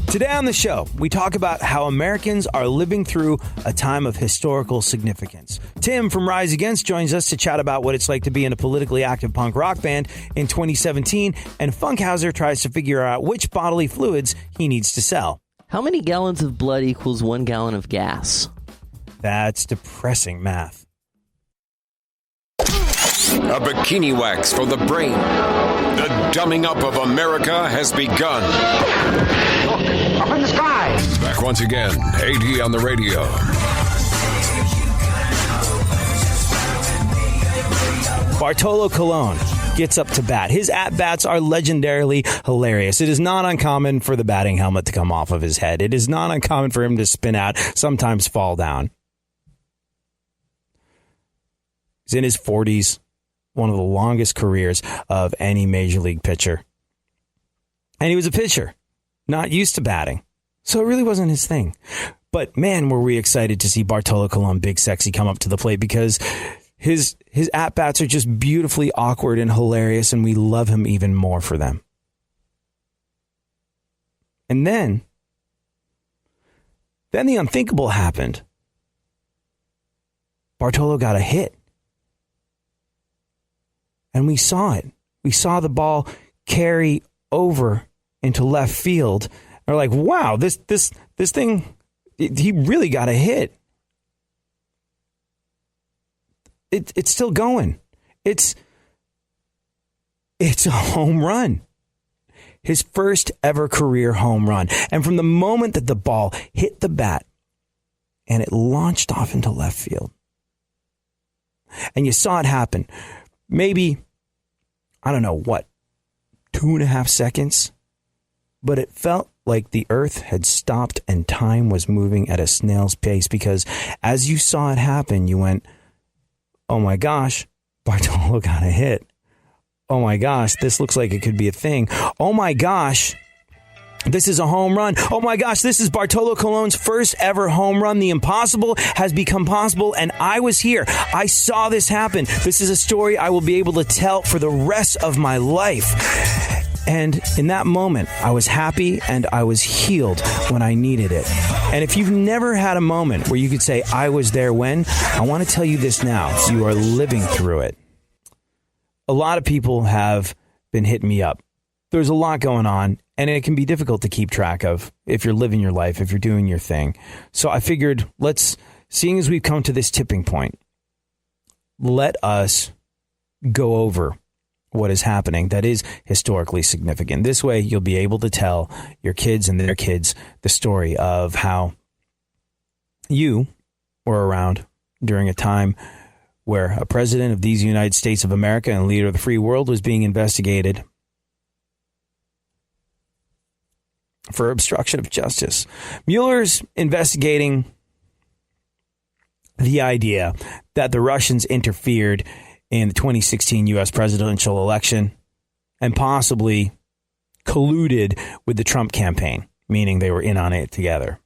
Today on the show, we talk about how Americans are living through a time of historical significance. Tim from Rise Against joins us to chat about what it's like to be in a politically active punk rock band in 2017, and Funkhouser tries to figure out which bodily fluids he needs to sell. How many gallons of blood equals 1 gallon of gas? That's depressing math. A bikini wax for the brain. The dumbing up of America has begun. Look, up in the sky. Back once again, AD on the radio. Bartolo Colon gets up to bat. His at-bats are legendarily hilarious. It is not uncommon for the batting helmet to come off of his head. It is not uncommon for him to spin out, sometimes fall down. He's in his 40s, one of the longest careers of any major league pitcher. And he was a pitcher, not used to batting. So it really wasn't his thing. But man, were we excited to see Bartolo Colon, Big Sexy, come up to the plate because his at-bats are just beautifully awkward and hilarious, and we love him even more for them. And then the unthinkable happened. Bartolo got a hit. And we saw it. We saw the ball carry over into left field. We're like, wow, this thing, he really got a hit. It's still going. It's a home run. His first ever career home run. And from the moment that the ball hit the bat and it launched off into left field, and you saw it happen, maybe, I don't know what, 2.5 seconds, but it felt like the earth had stopped and time was moving at a snail's pace, because as you saw it happen, you went, oh my gosh, Bartolo got a hit. Oh my gosh, this looks like it could be a thing. Oh my gosh, this is a home run. Oh my gosh, this is Bartolo Colon's first ever home run. The impossible has become possible, and I was here. I saw this happen. This is a story I will be able to tell for the rest of my life. And in that moment, I was happy and I was healed when I needed it. And if you've never had a moment where you could say, I was there when, I want to tell you this now. You are living through it. A lot of people have been hitting me up. There's a lot going on, and it can be difficult to keep track of if you're living your life, if you're doing your thing. So I figured, seeing as we've come to this tipping point, let us go over what is happening that is historically significant. This way, you'll be able to tell your kids and their kids the story of how you were around during a time where a president of these United States of America and leader of the free world was being investigated for obstruction of justice. Mueller's investigating the idea that the Russians interfered in the 2016 U.S. presidential election and possibly colluded with the Trump campaign, meaning they were in on it together.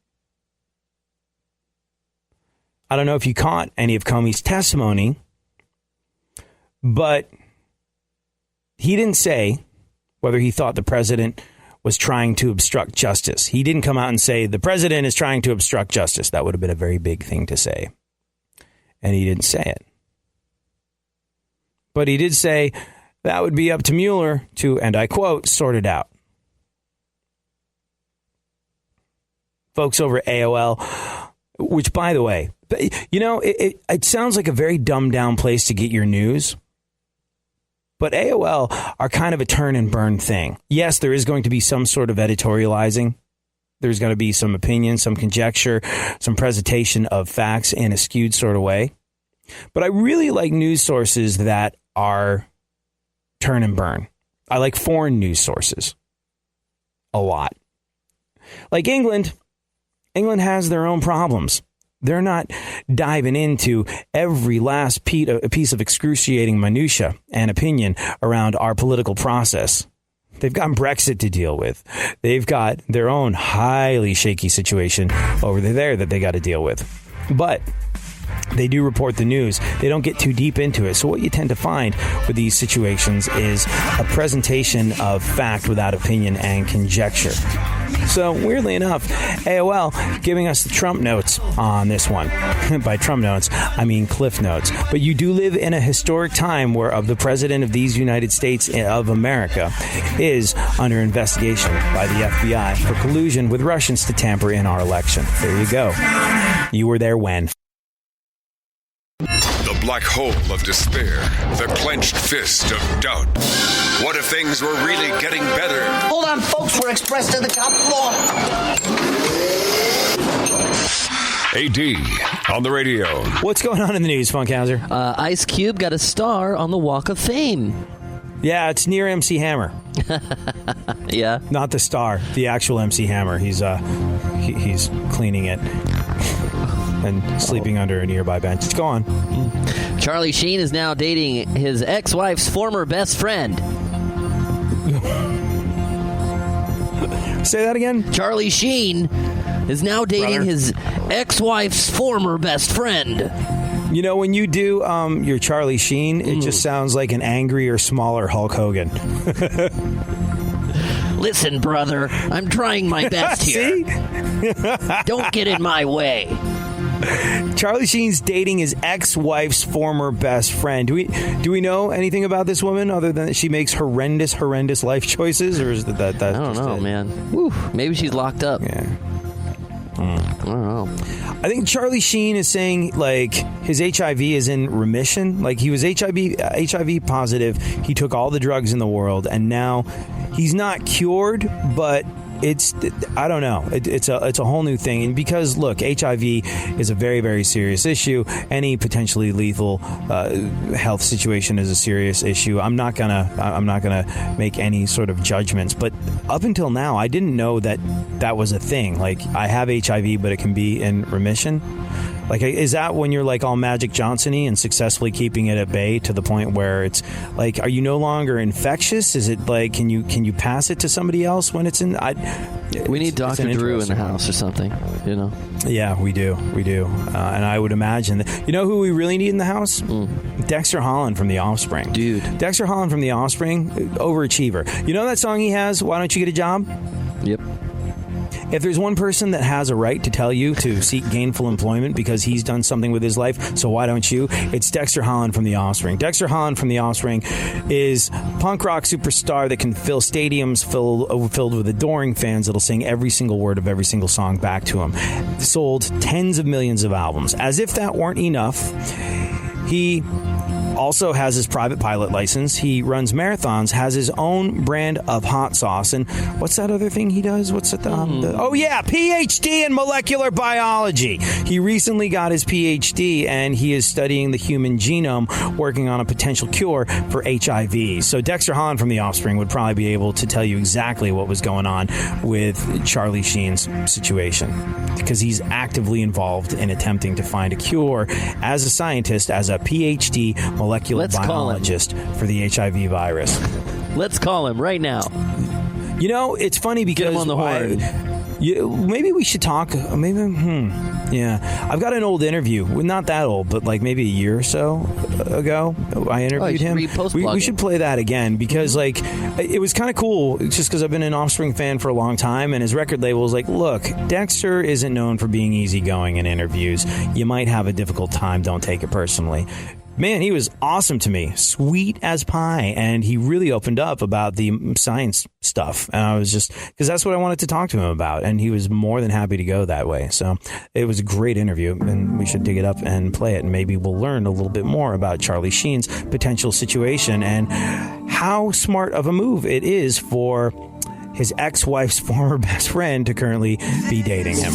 I don't know if you caught any of Comey's testimony, but he didn't say whether he thought the president was trying to obstruct justice. He didn't come out and say the president is trying to obstruct justice. That would have been a very big thing to say. And he didn't say it. But he did say that would be up to Mueller to, and I quote, sort it out. Folks over at AOL, which, by the way, you know, it sounds like a very dumbed down place to get your news. But AOL are kind of a turn and burn thing. Yes, there is going to be some sort of editorializing. There's going to be some opinion, some conjecture, some presentation of facts in a skewed sort of way. But I really like news sources that are turn and burn. I like foreign news sources a lot. Like England has their own problems. They're not diving into every last piece of excruciating minutia and opinion around our political process. They've got Brexit to deal with. They've got their own highly shaky situation over there that they got to deal with. But they do report the news. They don't get too deep into it. So what you tend to find with these situations is a presentation of fact without opinion and conjecture. So, weirdly enough, AOL giving us the Trump notes on this one. By Trump notes, I mean Cliff notes. But you do live in a historic time where the president of these United States of America is under investigation by the FBI for collusion with Russians to tamper in our election. There you go. You were there when. The black hole of despair, the clenched fist of doubt. What if things were really getting better? Hold on, folks. We're expressed to the top floor. AD on the radio. What's going on in the news, Funkhouser? Ice Cube got a star on the Walk of Fame. Yeah, it's near MC Hammer. Yeah. Not the star, the actual MC Hammer. He's cleaning it and sleeping under a nearby bench. Go on. Charlie Sheen is now dating his ex-wife's former best friend. Say that again? Charlie Sheen is now dating his ex-wife's former best friend. You know, when you do your Charlie Sheen, it just sounds like an angrier, smaller Hulk Hogan. Listen, brother, I'm trying my best here. Don't get in my way. Charlie Sheen's dating his ex-wife's former best friend. Do we know anything about this woman other than that she makes horrendous life choices, or is that I don't know, man. Whew, maybe she's locked up. Yeah. I don't know. I think Charlie Sheen is saying, like, his HIV is in remission. Like, he was HIV positive. He took all the drugs in the world, and now he's not cured, but I don't know. It's a whole new thing. And because, look, HIV is a very, very serious issue. Any potentially lethal health situation is a serious issue. I'm not gonna make any sort of judgments. But up until now, I didn't know that was a thing. Like, I have HIV, but it can be in remission. Like, is that when you're like all Magic Johnson-y and successfully keeping it at bay to the point where it's like, are you no longer infectious? Is it like, can you pass it to somebody else when it's in? We need Dr. Drew in the house or something, you know? Yeah, we do. And I would imagine that, you know who we really need in the house? Dexter Holland from The Offspring. Dude. Dexter Holland from The Offspring, overachiever. You know that song he has, Why Don't You Get a Job? Yep. If there's one person that has a right to tell you to seek gainful employment because he's done something with his life, so why don't you? It's Dexter Holland from The Offspring. Dexter Holland from The Offspring is punk rock superstar that can fill stadiums filled with adoring fans that'll sing every single word of every single song back to him. Sold tens of millions of albums. As if that weren't enough, he also has his private pilot license. He runs marathons, has his own brand of hot sauce. And what's that other thing he does? What's it? PhD in molecular biology. He recently got his PhD, and he is studying the human genome, working on a potential cure for HIV. So Dexter Holland from The Offspring would probably be able to tell you exactly what was going on with Charlie Sheen's situation, because he's actively involved in attempting to find a cure as a scientist, as a PhD molecular biologist for the HIV virus. Let's call him right now. You know, it's funny because get him on the horn. Maybe we should talk. Yeah. I've got an old interview. Not that old, but like maybe a year or so ago. I interviewed him. We should play that again because, like, it was kind of cool just because I've been an Offspring fan for a long time, and his record label was like, look, Dexter isn't known for being easygoing in interviews. You might have a difficult time. Don't take it personally. Man, he was awesome to me, sweet as pie, and he really opened up about the science stuff. And I was just, because that's what I wanted to talk to him about, and he was more than happy to go that way. So it was a great interview, and we should dig it up and play it, and maybe we'll learn a little bit more about Charlie Sheen's potential situation and how smart of a move it is for his ex-wife's former best friend to currently be dating him.